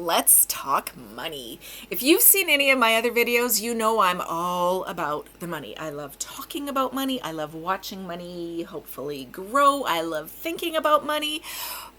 let's talk money. If you've seen any of my other videos, you know I'm all about the money. I love talking about money. I love watching money hopefully grow. I love thinking about money,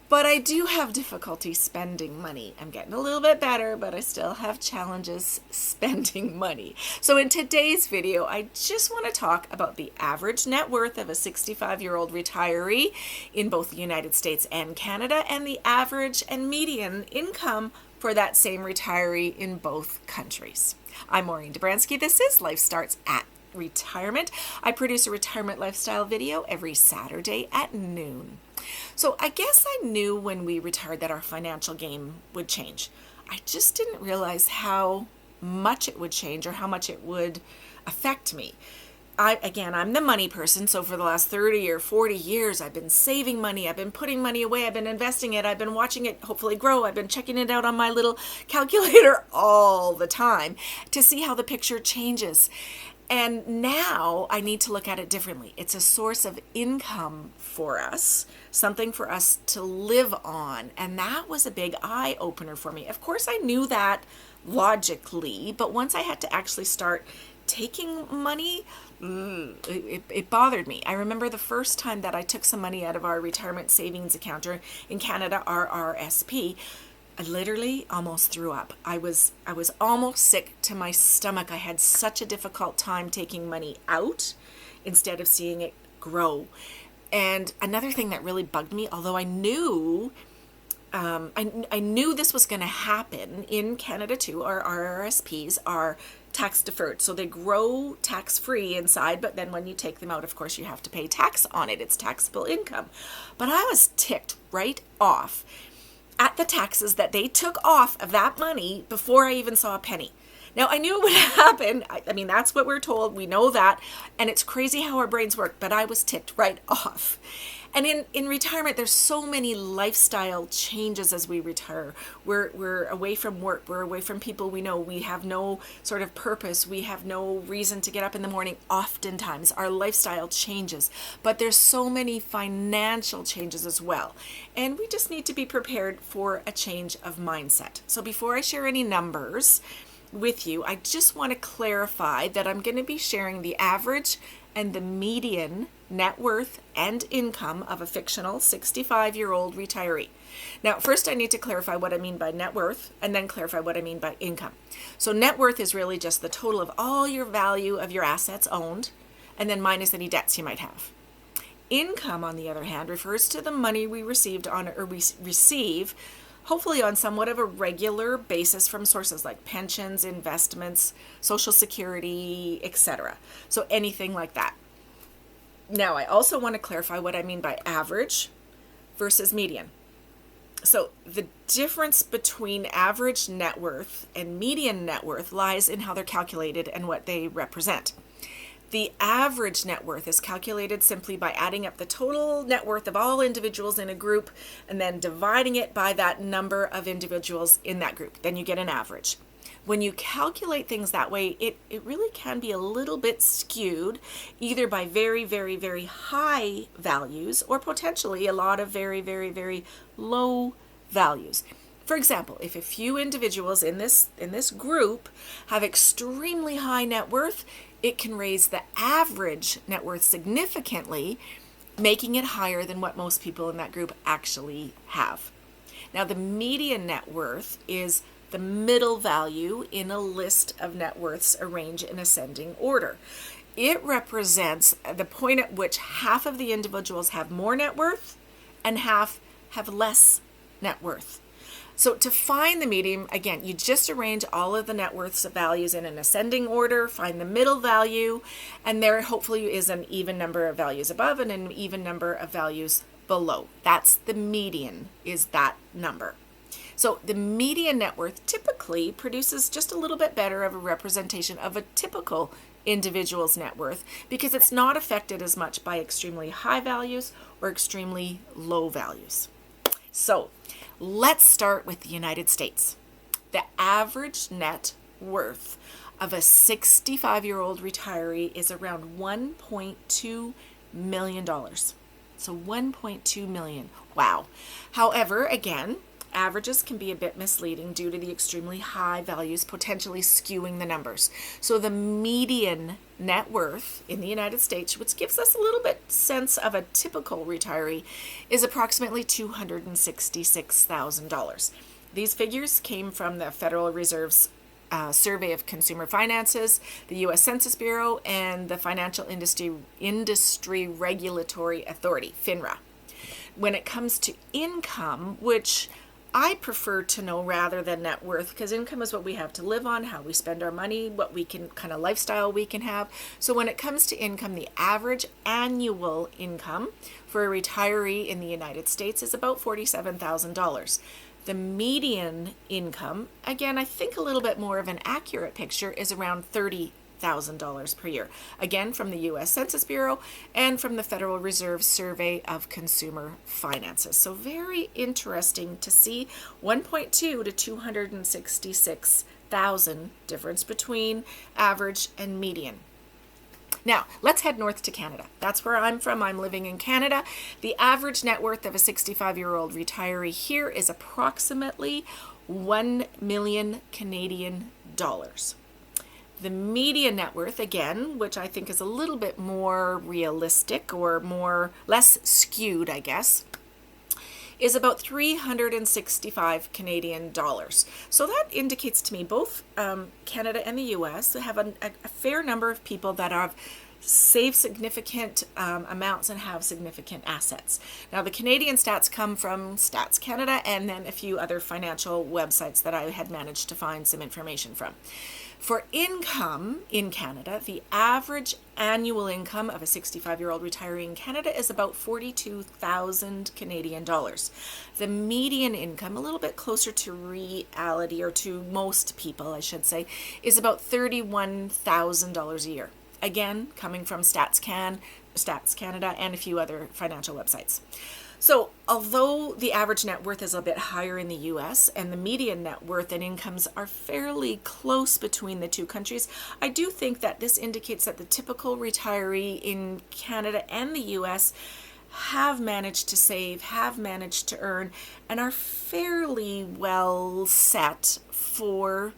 but I do have difficulty spending money. I'm getting a little bit better, but I still have challenges spending money. So in today's video, I just want to talk about the average net worth of a 65-year-old retiree in both the United States and Canada, and the average and median income for that same retiree in both countries. I'm Maureen Dobransky. This is Life Starts at Retirement. I produce a retirement lifestyle video every Saturday at noon. So I guess I knew when we retired that our financial game would change. I just didn't realize how much it would change or how much it would affect me. I'm the money person, so for the last 30 or 40 years, I've been saving money, I've been putting money away, I've been investing it, I've been watching it hopefully grow, I've been checking it out on my little calculator all the time to see how the picture changes. And now I need to look at it differently. It's a source of income for us, something for us to live on. And that was a big eye opener for me. Of course, I knew that logically, but once I had to actually start taking money, it bothered me. I remember the first time that I took some money out of our retirement savings account, or in Canada, our RSP. I literally almost threw up. I was almost sick to my stomach. I had such a difficult time taking money out instead of seeing it grow. And another thing that really bugged me, although I knew I knew this was going to happen in Canada too, our RRSPs are tax deferred. So they grow tax free inside, but then when you take them out, of course, you have to pay tax on it. It's taxable income. But I was ticked right off at the taxes that they took off of that money before I even saw a penny. Now, I knew it would happen. I mean, that's what we're told. We know that. And it's crazy how our brains work, but I was ticked right off. And in retirement, there's so many lifestyle changes as we retire. We're away from work. We're away from people we know. We have no sort of purpose. We have no reason to get up in the morning. Oftentimes, our lifestyle changes. But there's so many financial changes as well. And we just need to be prepared for a change of mindset. So before I share any numbers with you, I just want to clarify that I'm going to be sharing the average and the median net worth and income of a fictional 65-year-old retiree. Now, first I need to clarify what I mean by net worth and then clarify what I mean by income. So net worth is really just the total of all your value of your assets owned and then minus any debts you might have. Income, on the other hand, refers to the money we received on or we receive hopefully on somewhat of a regular basis from sources like pensions, investments, Social Security, etc. So anything like that. Now, I also want to clarify what I mean by average versus median. So the difference between average net worth and median net worth lies in how they're calculated and what they represent. The average net worth is calculated simply by adding up the total net worth of all individuals in a group and then dividing it by that number of individuals in that group. Then you get an average. When you calculate things that way, it really can be a little bit skewed, either by very, very, very high values or potentially a lot of very, very, very low values. For example, if a few individuals in this group have extremely high net worth, it can raise the average net worth significantly, making it higher than what most people in that group actually have. Now, the median net worth is the middle value in a list of net worths arranged in ascending order. It represents the point at which half of the individuals have more net worth and half have less net worth. So to find the median, again, you just arrange all of the net worths values in an ascending order, find the middle value, and there hopefully is an even number of values above and an even number of values below. That's the median, is that number. So the median net worth typically produces just a little bit better of a representation of a typical individual's net worth because it's not affected as much by extremely high values or extremely low values. So let's start with the United States. The average net worth of a 65-year-old retiree is around $1.2 million. So $1.2 million. Wow. However, again, averages can be a bit misleading due to the extremely high values potentially skewing the numbers. So the median net worth in the United States, which gives us a little bit sense of a typical retiree, is approximately $266,000. These figures came from the Federal Reserve's Survey of Consumer Finances, the U.S. Census Bureau, and the Financial Industry Regulatory Authority, FINRA. When it comes to income, which I prefer to know rather than net worth, because income is what we have to live on, how we spend our money, what we can kind of lifestyle we can have. So when it comes to income, the average annual income for a retiree in the United States is about $47,000. The median income, again, I think a little bit more of an accurate picture, is around $30,000 per year. Again, from the U.S. Census Bureau and from the Federal Reserve Survey of Consumer Finances. So very interesting to see 1.2 to 266,000 difference between average and median. Now, let's head north to Canada. That's where I'm from. I'm living in Canada. The average net worth of a 65-year-old retiree here is approximately 1 million Canadian dollars. The median net worth, again, which I think is a little bit more realistic or less skewed, I guess, is about 365 Canadian dollars. So that indicates to me both Canada and the US have a fair number of people that have saved significant amounts and have significant assets. Now, the Canadian stats come from Stats Canada and then a few other financial websites that I had managed to find some information from. For income in Canada, the average annual income of a 65-year-old retiree in Canada is about 42,000 Canadian dollars. The median income, a little bit closer to reality, or to most people, I should say, is about $31,000 a year. Again, coming from Stats Canada, and a few other financial websites. So although the average net worth is a bit higher in the US and the median net worth and incomes are fairly close between the two countries, I do think that this indicates that the typical retiree in Canada and the US have managed to save, have managed to earn, and are fairly well set for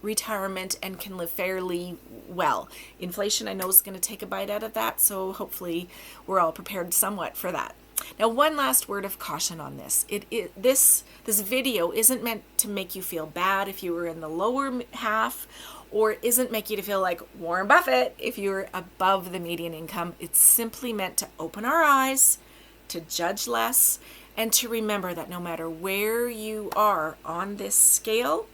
retirement and can live fairly well. Inflation, I know, is going to take a bite out of that, so hopefully we're all prepared somewhat for that. Now, one last word of caution on this. This video isn't meant to make you feel bad if you were in the lower half, or isn't make you to feel like Warren Buffett if you're above the median income. It's simply meant to open our eyes, to judge less, and to remember that no matter where you are on this scale,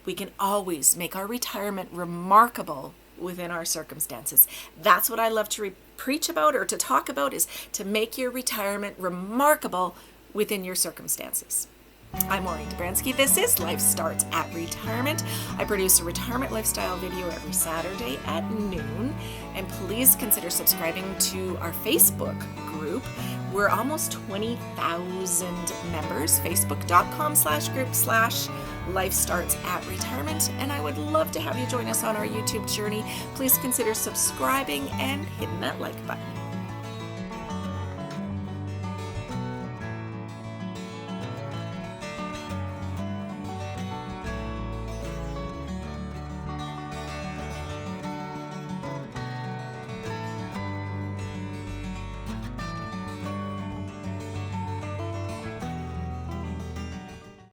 we can always make our retirement remarkable within our circumstances. That's what I love to preach about, or to talk about, is to make your retirement remarkable within your circumstances. I'm Maureen Dobransky. This is Life Starts at Retirement. I produce a retirement lifestyle video every Saturday at noon. And please consider subscribing to our Facebook group. We're almost 20,000 members. Facebook.com/group/Life Starts at Retirement. And I would love to have you join us on our YouTube journey. Please consider subscribing and hitting that like button.